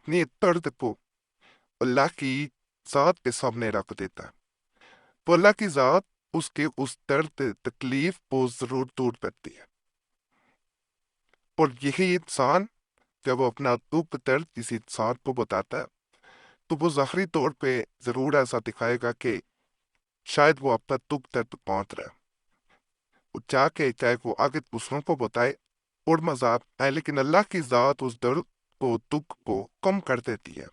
اپنی درد کو اللہ کی ذات کے سامنے رکھ دیتا ہے، تو اللہ کی ذات اس کے اس درد تکلیف کو ضرور دور کرتی ہے۔ اور یہی انسان جب وہ اپنا دکھ درد کسی انسان کو بتاتا ہے تو وہ ظاہری طور پہ ضرور ایسا دکھائے گا کہ شاید وہ اپنا دکھ درد پہنچ رہا ہے، وہ چاہے وہ آگے دوسروں کو بتائے اور مذاق آئے، لیکن اللہ کی ذات اس درد کو دکھ کو کم کر دیتی ہے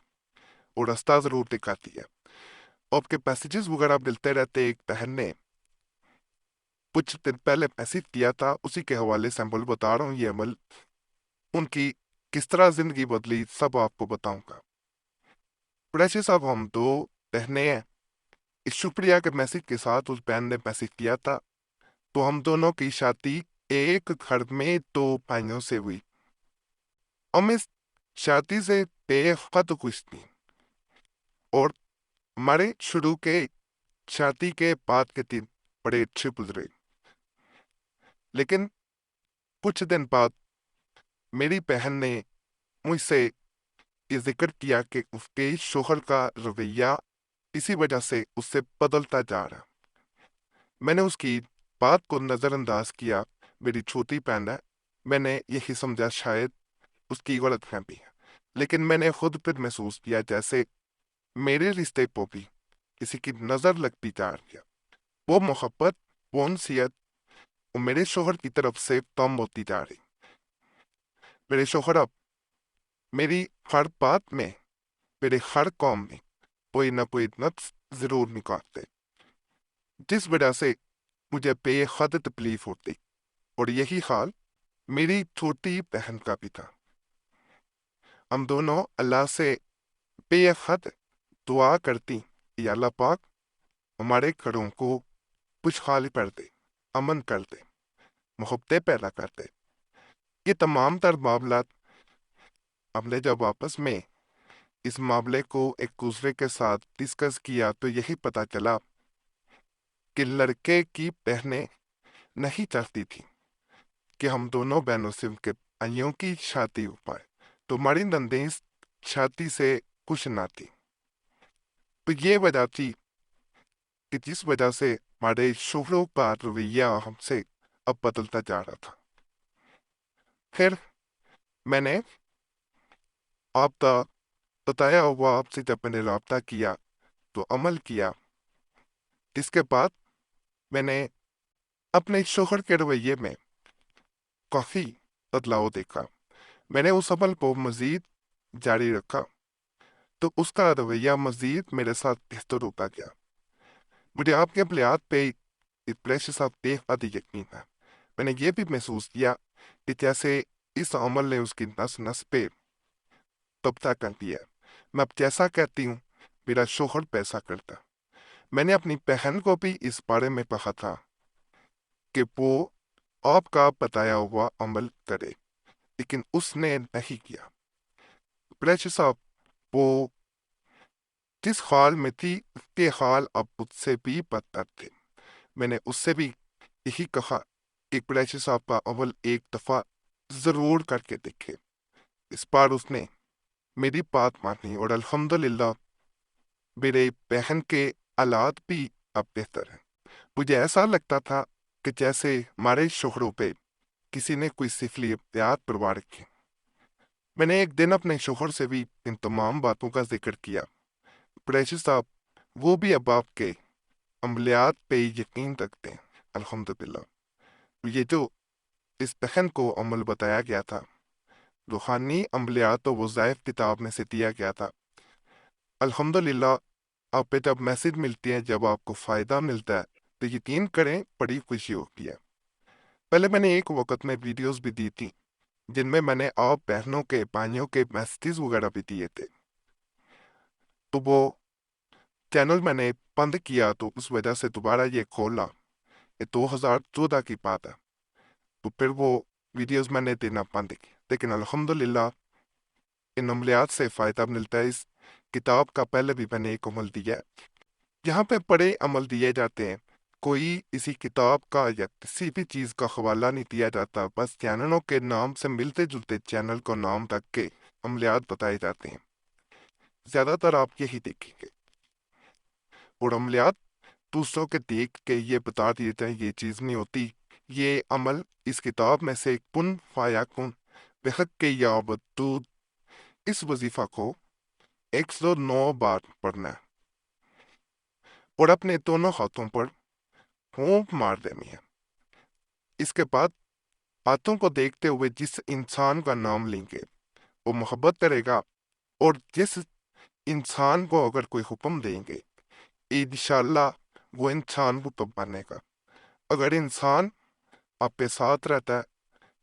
اور راستہ ضرور دکھاتی ہے۔ آپ کے پیسیجز وغیرہ ملتے رہتے۔ ایک بہن نے کچھ دن پہلے میسیج کیا تھا، اسی کے حوالے سے عمل بتا رہا ہوں۔ یہ عمل ان کی کس طرح زندگی بدلی سب آپ کو بتاؤں گا۔ پریشر صاحب، ہم دو بہنیں ہیں۔ اس شکریہ کے میسیج کے ساتھ اس بہن نے میسیج کیا تھا، تو ہم دونوں کی شادی ایک گھر میں دو بھائیوں سے ہوئی۔ ہم اس شادی سے بے حد خوش تھیں اور ہمارے شروع کے شادی کے بعد کے دن بڑے اچھے گزرے، لیکن کچھ دن بعد میری بہن نے مجھ سے یہ ذکر کیا کہ اس کے شوہر کا رویہ اسی وجہ سے اس سے بدلتا جا رہا۔ میں نے اس کی بات کو نظر انداز کیا، میری چھوٹی بہن ہے، میں نے یہی سمجھا شاید اس کی غلط فہمی ہے، لیکن میں نے خود پھر محسوس کیا جیسے میرے رشتے کو بھی کسی کی نظر لگتی جا رہی ہے۔ وہ محبت، وہ انسیت وہ میرے شوہر کی طرف سے کم ہوتی جا رہی۔ میرے شوہر اب میری ہر بات میں، میرے ہر کام میں کوئی نہ کوئی نقص ضرور نکالتے، جس وجہ سے مجھے بے حد تکلیف ہوتی، اور یہی حال میری چھوٹی بہن کا بھی تھا۔ ہم دونوں اللہ سے بے حد دعا کرتی کہ یا اللہ پاک ہمارے گھروں کو خوشحال کر دے، امن کر دے، محبتیں پیدا کر دے۔ یہ تمام تر معاملات ہم نے جب آپس میں اس معاملے کو ایک دوسرے کے ساتھ ڈسکس کیا تو یہی پتا چلا کہ لڑکے کی بہنیں نہیں چاہتی تھی کہ ہم دونوں بہنوں سے ان کے بھائیوں کی شادی ہو پائے، تو ہماری نندیں اس شادی سے خوش نہ تھی۔ تو یہ وجہ تھی کہ جس وجہ سے ہمارے شوہروں کا رویہ ہم سے اب بدلتا جا رہا تھا۔ پھر میں نے آپ کا بتایا ہوا آپ سے جب میں نے رابطہ کیا تو عمل کیا، جس کے بعد میں نے اپنے شوہر کے رویے میں کافی بدلاؤ دیکھا۔ میں نے اس عمل کو مزید جاری رکھا تو اس کا رویہ مزید میرے ساتھ بہتر ہوتا گیا۔ مجھے آپ کے عملیات پہ پریشر صاحب بے حد یقین ہے۔ میں نے یہ بھی محسوس کیا کہ جیسے اس عمل نے اس کی نس نس پہ قبضہ کر دیا۔ میں اب جیسا کہتی ہوں میرا شوہر پیسا کرتا۔ میں نے اپنی بہن کو بھی اس بارے میں کہا تھا کہ وہ آپ کا بتایا ہوا عمل کرے، لیکن اس نے نہیں کیا۔ پریشر صاحب، وہ جس حال میں تھی اس کے حال اب مجھ سے بھی بدتر تھے۔ میں نے اس سے بھی یہی کہا کہ پریشر صاحب کا عمل ایک دفعہ ضرور کر کے دیکھے۔ اس بار اس نے میری بات مانی اور الحمدللہ میرے بہن کے حالات بھی اب بہتر ہیں۔ مجھے ایسا لگتا تھا کہ جیسے ہمارے شوہروں پہ کسی نے کوئی سفلی ابتیات پروا رکھی۔ میں نے ایک دن اپنے شوہر سے بھی ان تمام باتوں کا ذکر کیا۔ پریشر صاحب، وہ بھی اب آپ کے عملیات پہ یقین رکھتے ہیں، الحمدللہ۔ یہ جو اس بہن کو عمل بتایا گیا تھا، روحانی عملیات و وظائف کتاب میں سے دیا گیا تھا، الحمدللہ آپ پہ جب میسج ملتی ہیں، جب آپ کو فائدہ ملتا ہے تو یقین کریں بڑی خوشی ہوتی ہے۔ پہلے میں نے ایک وقت میں ویڈیوز بھی دی تھی جن میں نے آپ بہنوں کے بھائیوں کے میسیجز وغیرہ بھی دیے تھے، تو وہ چینل میں نے بند کیا، تو اس وجہ سے دوبارہ یہ کھولا۔ یہ 2014 کی بات ہے، تو پھر وہ ویڈیوز میں نے دینا بند کی، لیکن الحمدللہ ان عملیات سے فائدہ ملتا ہے۔ اس کتاب کا پہلے بھی میں نے ایک عمل دیا ہے، یہاں پہ بڑے عمل دیے جاتے ہیں، کوئی اسی کتاب کا یا کسی بھی چیز کا حوالہ نہیں دیا جاتا، بس چینلوں کے نام سے ملتے جلتے چینل کو نام رکھ کے عملیات بتائے جاتے ہیں۔ زیادہ تر آپ یہی دیکھیں گے، اور عملیات دوسروں کے دیکھ کے یہ بتا دیے جائیں یہ چیز نہیں ہوتی، یہ عمل اس کتاب میں سے کن فیکون بحق کے یا ودود، اس وظیفہ کو 109 بار پڑھنا ہے اور اپنے دونوں ہاتھوں پر پھونک مار دینی ہے۔ اس کے بعد ہاتھوں کو دیکھتے ہوئے جس انسان کا نام لیں گے وہ محبت کرے گا، اور جس انسان کو اگر کوئی حکم دیں گے انشاءاللہ وہ انسان کو مانے گا۔ اگر انسان آپ کے ساتھ رہتا ہے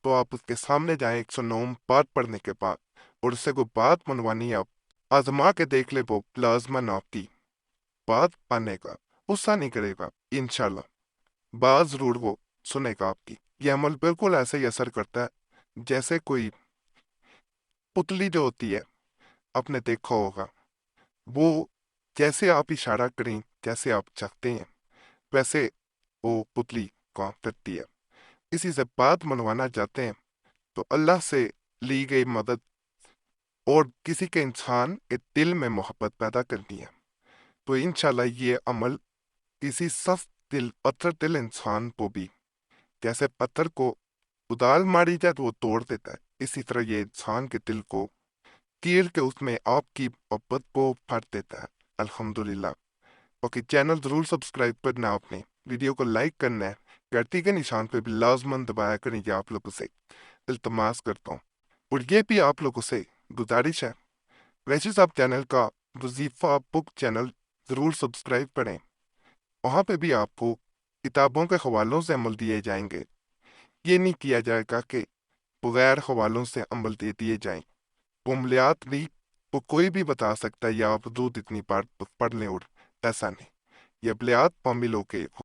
تو آپ اس کے سامنے جائیں 109 بات پڑھنے کے بعد، اور اس سے کوئی بات منوانی ہے، آپ آزما کے دیکھ لے، وہ لازماً آپ کی بات مانے گا، غصہ نہیں کرے گا انشاءاللہ، بات ضرور وہ سنے گا آپ کی۔ یہ عمل بالکل ایسے ہی اثر کرتا ہے جیسے کوئی پتلی جو ہوتی ہے، آپ نے دیکھا ہوگا، وہ جیسے آپ اشارہ کریں، جیسے آپ چاہتے ہیں ویسے وہ پتلی کام کرتی ہے۔ کسی سے بات منوانا چاہتے ہیں تو اللہ سے لی گئی مدد اور کسی کے انسان کے دل میں محبت پیدا کرنی ہے، تو انشاءاللہ یہ عمل کسی سخت دل پتھر دل انسان کو بھی، جیسے پتھر کو کدال ماری جائے تو وہ توڑ دیتا ہے، اسی طرح یہ انسان کے دل کو کیر کے اس میں آپ کی محبت کو بھر دیتا ہے۔ الحمدللہ۔ اوکے، چینل ضرور سبسکرائب کرنا، آپ نے ویڈیو کو لائک کرنا ہے، گھنٹی کے نشان پہ بھی لازماً دبایا کریں، یہ آپ لوگوں سے التماس کرتا ہوں، اور یہ بھی آپ لوگوں سے گزارش ہے، ویسے صاحب چینل کا وظیفہ بک چینل ضرور سبسکرائب کریں، وہاں پہ بھی آپ کو کتابوں کے حوالوں سے عمل دیے جائیں گے۔ یہ نہیں کیا جائے گا کہ بغیر حوالوں سے عمل دے دیے جائیں، وہ عملیات نہیں، وہ کوئی بھی بتا سکتا ہے یا آپ حدود اتنی بار پڑھ لیں، اور ایسا نہیں، یہ عملیات معاملوں کے